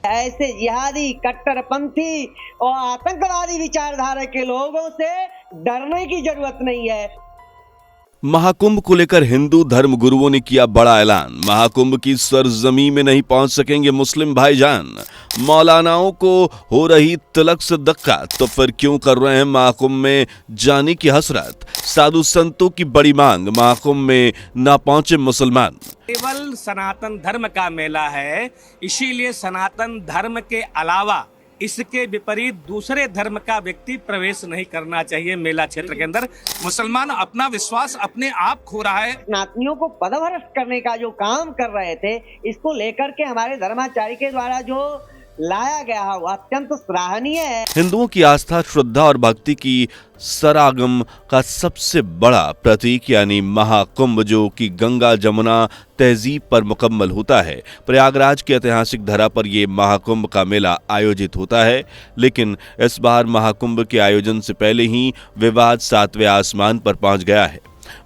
ऐसे जिहादी, कट्टरपंथी और आतंकवादी विचारधारा के लोगों से डरने की जरूरत नहीं है। महाकुंभ को लेकर हिंदू धर्म गुरुओं ने किया बड़ा ऐलान। महाकुंभ की सरजमी में नहीं पहुंच सकेंगे मुस्लिम भाईजान। मौलानाओं को हो रही तिलक से धक्का, तो फिर क्यों कर रहे हैं महाकुंभ में जाने की हसरत। साधु संतों की बड़ी मांग, महाकुंभ में ना पहुंचे मुसलमान। केवल सनातन धर्म का मेला है, इसीलिए सनातन धर्म के अलावा इसके विपरीत दूसरे धर्म का व्यक्ति प्रवेश नहीं करना चाहिए मेला क्षेत्र के अंदर। मुसलमान अपना विश्वास अपने आप खो रहा है। सनातनियों को पदभ्रष्ट करने का जो काम कर रहे थे, इसको लेकर के हमारे धर्माचार्य के द्वारा जो लाया गया है वो अत्यंत सराहनीय है। हिंदुओं की आस्था, श्रद्धा और भक्ति की सरागम का सबसे बड़ा प्रतीक यानी महाकुंभ, जो कि गंगा जमुना तहजीब पर मुकम्मल होता है। प्रयागराज की ऐतिहासिक धरा पर यह महाकुंभ का मेला आयोजित होता है, लेकिन इस बार महाकुंभ के आयोजन से पहले ही विवाद 7वें आसमान पर पहुंच गया है।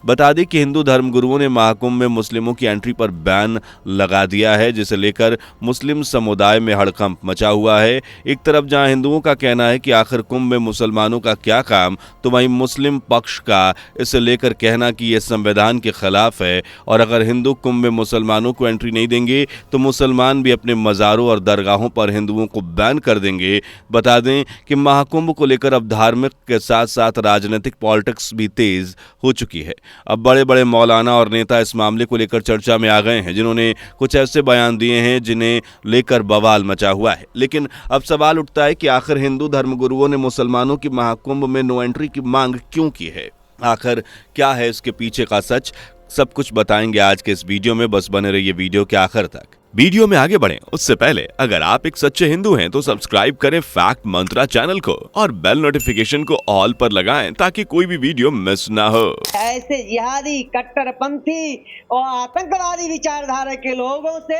बता दें कि हिंदू धर्मगुरुओं ने महाकुंभ में मुस्लिमों की एंट्री पर बैन लगा दिया है, जिसे लेकर मुस्लिम समुदाय में हड़कंप मचा हुआ है। एक तरफ जहां हिंदुओं का कहना है कि आखिर कुंभ में मुसलमानों का क्या काम, तो वहीं मुस्लिम पक्ष का इसे लेकर कहना कि यह संविधान के खिलाफ है और अगर हिंदू कुंभ में मुसलमानों को एंट्री नहीं देंगे तो मुसलमान भी अपने मज़ारों और दरगाहों पर हिंदुओं को बैन कर देंगे। बता दें कि महाकुंभ को लेकर अब धार्मिक के साथ साथ राजनीतिक पॉलिटिक्स भी तेज हो चुकी है। अब बड़े बड़े मौलाना और नेता इस मामले को लेकर चर्चा में आ गए हैं, जिन्होंने कुछ ऐसे बयान दिए हैं जिन्हें लेकर बवाल मचा हुआ है। लेकिन अब सवाल उठता है कि आखिर हिंदू धर्मगुरुओं ने मुसलमानों की महाकुंभ में नो एंट्री की मांग क्यों की है। आखिर क्या है इसके पीछे का सच, सब कुछ बताएंगे आज के इस वीडियो में। बस बने रहिए वीडियो के आखिर तक। वीडियो में आगे बढ़ें उससे पहले अगर आप एक सच्चे हिंदू हैं तो सब्सक्राइब करें फैक्ट मंत्रा चैनल को और बेल नोटिफिकेशन को ऑल पर लगाएं ताकि कोई भी वीडियो मिस ना हो। ऐसे जिहादी, कट्टरपंथी और आतंकवादी विचारधारा के लोगों से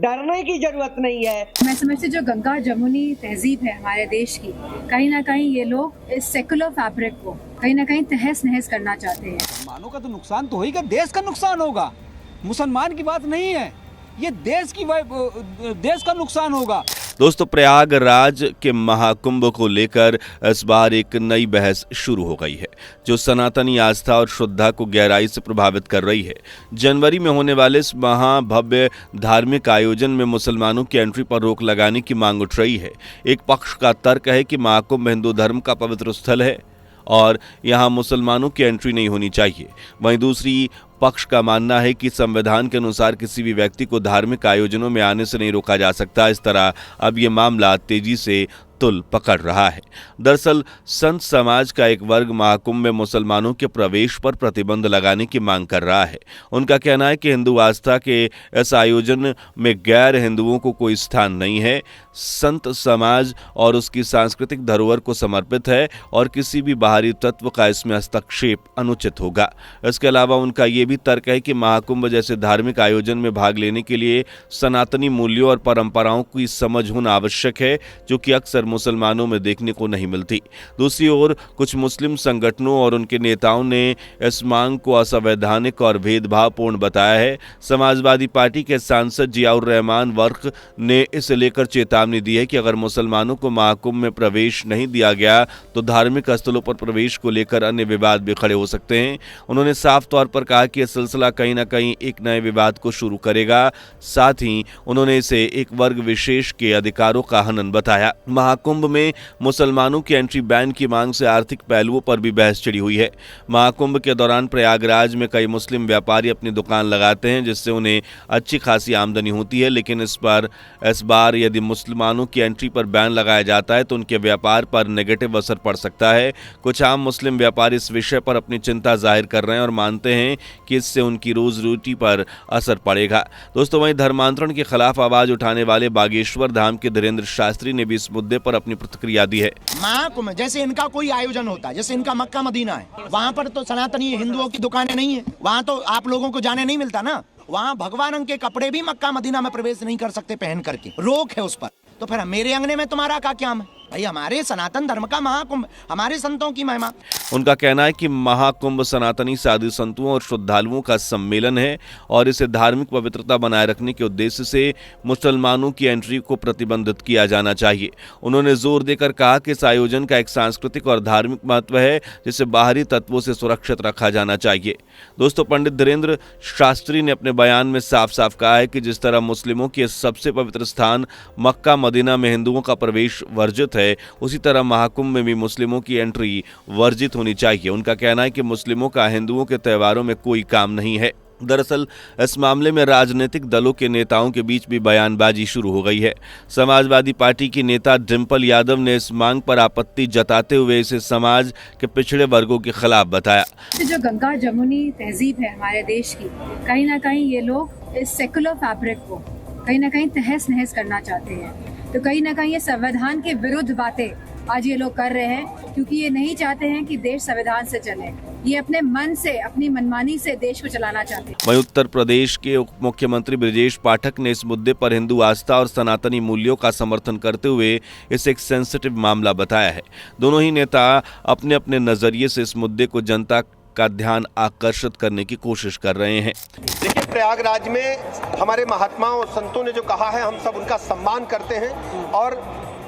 डरने की जरूरत नहीं है। मैं समझती जो गंगा जमुनी तहजीब है हमारे देश की, कहीं ना कहीं ये लोग इस सेकुलर फैब्रिक को कहीं ना कहीं तहस नहस करना चाहते हैं। मुसलमानों का तो नुकसान तो होगा, देश का नुकसान होगा। मुसलमान की बात नहीं है, ये देश का नुकसान होगा। दोस्तों, प्रयागराज के महाकुंभ को लेकर इस बार एक नई बहस शुरू हो गई है, जो सनातनी आस्था और श्रद्धा को गहराई से प्रभावित कर रही है। जनवरी में होने वाले इस महाभव्य धार्मिक आयोजन में मुसलमानों की एंट्री पर रोक लगाने की मांग उठ रही है। एक पक्ष का तर्क है कि महाकुंभ हिंदू धर्म का पवित्र स्थल है और यहाँ मुसलमानों की एंट्री नहीं होनी चाहिए। वहीं दूसरी पक्ष का मानना है कि संविधान के अनुसार किसी भी व्यक्ति को धार्मिक आयोजनों में आने से नहीं रोका जा सकता। इस तरह अब ये मामला तेजी से तुल पकड़ रहा है। दरअसल संत समाज का एक वर्ग महाकुंभ में मुसलमानों के प्रवेश पर प्रतिबंध लगाने की मांग कर रहा है। उनका कहना है कि हिंदू आस्था के इस आयोजन में गैर हिंदुओं को कोई स्थान नहीं है। संत समाज और उसकी सांस्कृतिक धरोहर को समर्पित है और किसी भी बाहरी तत्व का इसमें हस्तक्षेप अनुचित होगा। इसके अलावा उनका ये भी तर्क है कि महाकुंभ जैसे धार्मिक आयोजन में भाग लेने के लिए सनातनी मूल्यों और परंपराओं की समझ होना आवश्यक है, जो कि अक्सर मुसलमानों में देखने को नहीं मिलती। दूसरी ओर कुछ मुस्लिम संगठनों और उनके नेताओं ने इस मांग को असंवैधानिक और भेदभावपूर्ण बताया है। समाजवादी पार्टी के सांसद जियाउर रहमान वर्क ने इसे लेकर चेतावनी दी है कि अगर मुसलमानों को महाकुंभ में प्रवेश नहीं दिया गया तो धार्मिक स्थलों पर प्रवेश को लेकर अन्य विवाद भी खड़े हो सकते हैं। उन्होंने साफ तौर पर कहा कि यह सिलसिला कहीं ना कहीं एक नए विवाद को शुरू करेगा। साथ ही उन्होंने इसे एक वर्ग विशेष के अधिकारों का हनन बताया। महाकुंभ में मुसलमानों की एंट्री बैन की मांग से आर्थिक पहलुओं पर भी बहस छिड़ी हुई है। महाकुंभ के दौरान प्रयागराज में कई मुस्लिम व्यापारी अपनी दुकान लगाते हैं, जिससे उन्हें अच्छी खासी आमदनी होती है। लेकिन इस बार यदि मुसलमानों की एंट्री पर बैन लगाया जाता है तो उनके व्यापार पर नेगेटिव असर पड़ सकता है। कुछ आम मुस्लिम व्यापारी इस विषय पर अपनी चिंता जाहिर कर रहे हैं और मानते हैं कि इससे उनकी रोजी रोटी पर असर पड़ेगा। दोस्तों, वहीं धर्मांतरण के खिलाफ आवाज उठाने वाले बागेश्वर धाम के धीरेन्द्र शास्त्री ने भी इस मुद्दे पर अपनी प्रतिक्रिया दी है। महाकुंभ जैसे इनका कोई आयोजन होता है, जैसे इनका मक्का मदीना है, वहाँ पर तो सनातनी हिंदुओं की दुकानें नहीं है, वहाँ तो आप लोगों को जाने नहीं मिलता ना। वहाँ भगवा रंग के कपड़े भी मक्का मदीना में प्रवेश नहीं कर सकते पहन करके, रोक है उस पर। तो फिर मेरे अंगने में तुम्हारा क्या काम है? भाई हमारे सनातन धर्म का महाकुंभ, हमारे संतों की महिमा। उनका कहना है कि महाकुंभ सनातनी साधु संतों और श्रद्धालुओं का सम्मेलन है और इसे धार्मिक पवित्रता बनाए रखने के उद्देश्य से मुसलमानों की एंट्री को प्रतिबंधित किया जाना चाहिए। उन्होंने जोर देकर कहा कि इस आयोजन का एक सांस्कृतिक और धार्मिक महत्व है जिसे बाहरी तत्वों से सुरक्षित रखा जाना चाहिए। दोस्तों, पंडित धीरेन्द्र शास्त्री ने अपने बयान में साफ साफ कहा है कि जिस तरह मुस्लिमों के सबसे पवित्र स्थान मक्का मदीना में हिंदुओं का प्रवेश वर्जित है, उसी तरह महाकुंभ में भी मुस्लिमों की एंट्री वर्जित होनी चाहिए। उनका कहना है कि मुस्लिमों का हिंदुओं के त्योहारों में कोई काम नहीं है। दरअसल इस मामले में राजनीतिक दलों के नेताओं के बीच भी बयानबाजी शुरू हो गई है। समाजवादी पार्टी की नेता डिंपल यादव ने इस मांग पर आपत्ति जताते हुए इसे समाज के पिछड़े वर्गों के खिलाफ बताया। जो गंगा जमुनी तहजीब है हमारे देश की, कहीं ना कहीं ये लोग इस सेकुलर फैब्रिक को कहीं ना कहीं तहस नहस करना चाहते हैं। तो कहीं ना कहीं ये संविधान के विरुद्ध बातें आज ये लोग कर रहे हैं, क्योंकि ये नहीं चाहते हैं कि देश संविधान से चले। ये अपने मन से, अपनी मनमानी से देश को चलाना चाहते हैं। वहीं उत्तर प्रदेश के उप मुख्यमंत्री ब्रजेश पाठक ने इस मुद्दे पर हिंदू आस्था और सनातनी मूल्यों का समर्थन करते हुए इसे एक सेंसिटिव मामला बताया है। दोनों ही नेता अपने अपने नजरिए से इस मुद्दे को जनता का ध्यान आकर्षित करने की कोशिश कर रहे हैं। देखिए, प्रयागराज में हमारे महात्माओं और संतों ने जो कहा है, हम सब उनका सम्मान करते हैं और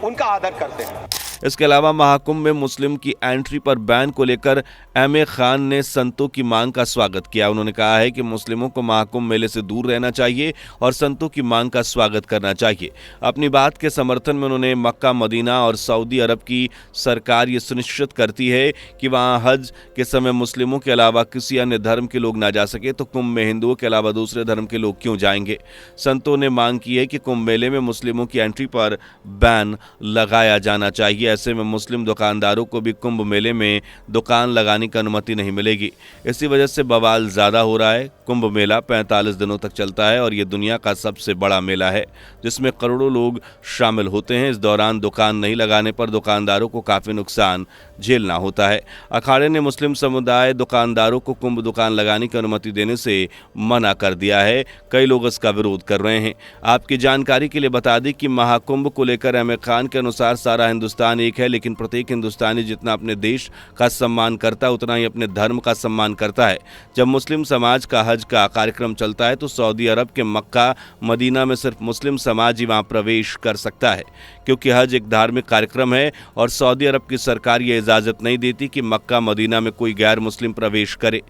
उनका आदर करते हैं। इसके अलावा महाकुंभ में मुस्लिम की एंट्री पर बैन को लेकर एम.ए. खान ने संतों की मांग का स्वागत किया। उन्होंने कहा है कि मुस्लिमों को महाकुंभ मेले से दूर रहना चाहिए और संतों की मांग का स्वागत करना चाहिए। अपनी बात के समर्थन में उन्होंने मक्का मदीना और सऊदी अरब की सरकार ये सुनिश्चित करती है कि वहां हज के समय मुस्लिमों के अलावा किसी अन्य धर्म के लोग ना जा सके, तो कुंभ में हिंदुओं के अलावा दूसरे धर्म के लोग क्यों जाएंगे। संतों ने मांग की है कि कुंभ मेले में मुस्लिमों की एंट्री पर बैन लगाया जाना चाहिए। ऐसे में मुस्लिम दुकानदारों को भी कुंभ मेले में दुकान लगाने की अनुमति नहीं मिलेगी। इसी वजह से बवाल ज्यादा हो रहा है। कुंभ मेला 45 दिनों तक चलता है और ये दुनिया का सबसे बड़ा मेला है जिसमें करोड़ों लोग शामिल होते हैं। इस दौरान दुकान नहीं लगाने पर दुकानदारों को काफी नुकसान झेलना होता है। अखाड़े ने मुस्लिम समुदाय दुकानदारों को कुंभ दुकान लगाने की अनुमति देने से मना कर दिया है। कई लोग इसका विरोध कर रहे हैं। आपकी जानकारी के लिए बता दें कि महाकुंभ को लेकर एम.ए. खान के अनुसार सारा हिंदुस्तान एक है, लेकिन प्रत्येक हिंदुस्तानी जितना अपने देश का सम्मान करता है उतना ही अपने धर्म का सम्मान करता है। जब मुस्लिम समाज का हज का कार्यक्रम चलता है तो सऊदी अरब के मक्का मदीना में सिर्फ मुस्लिम समाज ही वहां प्रवेश कर सकता है, क्योंकि हज एक धार्मिक कार्यक्रम है और सऊदी अरब की सरकार ये इजाजत नहीं देती कि मक्का मदीना में कोई गैर मुस्लिम प्रवेश करे।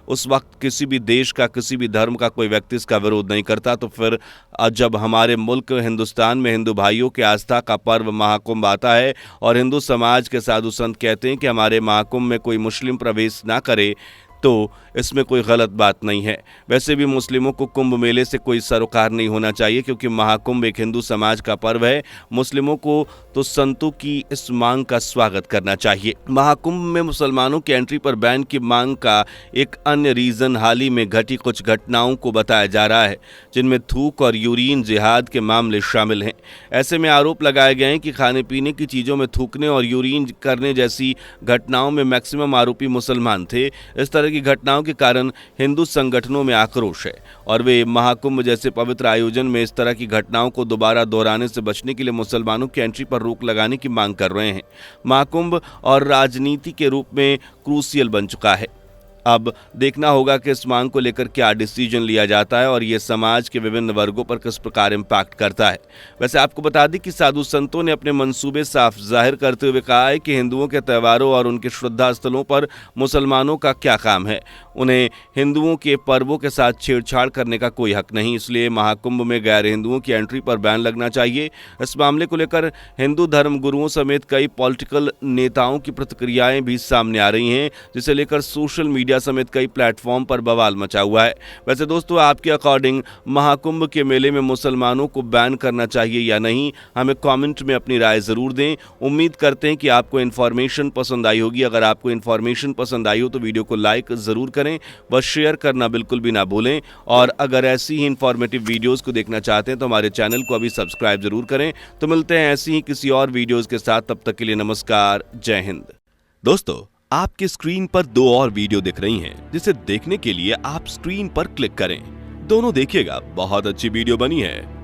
उस वक्त किसी भी देश का, किसी भी धर्म का कोई व्यक्ति इसका विरोध नहीं करता। तो फिर जब हमारे मुल्क हिंदुस्तान में हिंदू भाइयों के आस्था का पर्व महाकुंभ आता है और हिंदू समाज के साधु संत कहते हैं कि हमारे महाकुंभ में कोई मुस्लिम प्रवेश ना करे, तो इसमें कोई गलत बात नहीं है। वैसे भी मुस्लिमों को कुंभ मेले से कोई सरोकार नहीं होना चाहिए, क्योंकि महाकुंभ एक हिंदू समाज का पर्व है। मुस्लिमों को तो संतों की इस मांग का स्वागत करना चाहिए। महाकुंभ में मुसलमानों की एंट्री पर बैन की मांग का एक अन्य रीजन हाल ही में घटी कुछ घटनाओं को बताया जा रहा है, जिनमें थूक और यूरिन जिहाद के मामले शामिल हैं। ऐसे में आरोप लगाए गए हैं कि खाने पीने की चीज़ों में थूकने और यूरिन करने जैसी घटनाओं में मैक्सिमम आरोपी मुसलमान थे। इस तरह की घटनाओं के कारण हिंदू संगठनों में आक्रोश है और वे महाकुंभ जैसे पवित्र आयोजन में इस तरह की घटनाओं को दोबारा दोहराने से बचने के लिए मुसलमानों की एंट्री पर रोक लगाने की मांग कर रहे हैं। महाकुंभ और राजनीति के रूप में क्रूसियल बन चुका है। अब देखना होगा कि इस मांग को लेकर क्या डिसीजन लिया जाता है और ये समाज के विभिन्न वर्गों पर किस प्रकार इम्पैक्ट करता है। वैसे आपको बता दें कि साधु संतों ने अपने मंसूबे साफ जाहिर करते हुए कहा है कि हिंदुओं के त्योहारों और उनके श्रद्धा स्थलों पर मुसलमानों का क्या काम है। उन्हें हिंदुओं के पर्वों के साथ छेड़छाड़ करने का कोई हक नहीं, इसलिए महाकुंभ में गैर हिंदुओं की एंट्री पर बैन लगना चाहिए। इस मामले को लेकर हिंदू धर्म गुरुओं समेत कई पॉलिटिकल नेताओं की प्रतिक्रियाएं भी सामने आ रही हैं, जिसे लेकर सोशल मीडिया समेत कई प्लेटफॉर्म पर बवाल मचा हुआ है। वैसे दोस्तों, आपके अकॉर्डिंग महाकुंभ के मेले में मुसलमानों को बैन करना चाहिए या नहीं, हमें कमेंट में अपनी राय जरूर दें। उम्मीद करते हैं कि आपको इन्फॉर्मेशन पसंद आई होगी। अगर आपको इन्फॉर्मेशन पसंद आई हो तो वीडियो को लाइक जरूर करें, बस शेयर करना बिल्कुल भी ना भूलें। और अगर ऐसी ही इन्फॉर्मेटिव वीडियोस को देखना चाहते हैं तो हमारे चैनल को अभी सब्सक्राइब जरूर करें। तो मिलते हैं ऐसी ही किसी और वीडियोस के साथ, तब तक के लिए नमस्कार, जय हिंद। दोस्तों, आपके स्क्रीन पर 2 और वीडियो दिख रही हैं, जिसे देखने के लिए आप स्क्रीन पर क्लिक करें। दोनों देखिएगा, बहुत अच्छी वीडियो बनी है।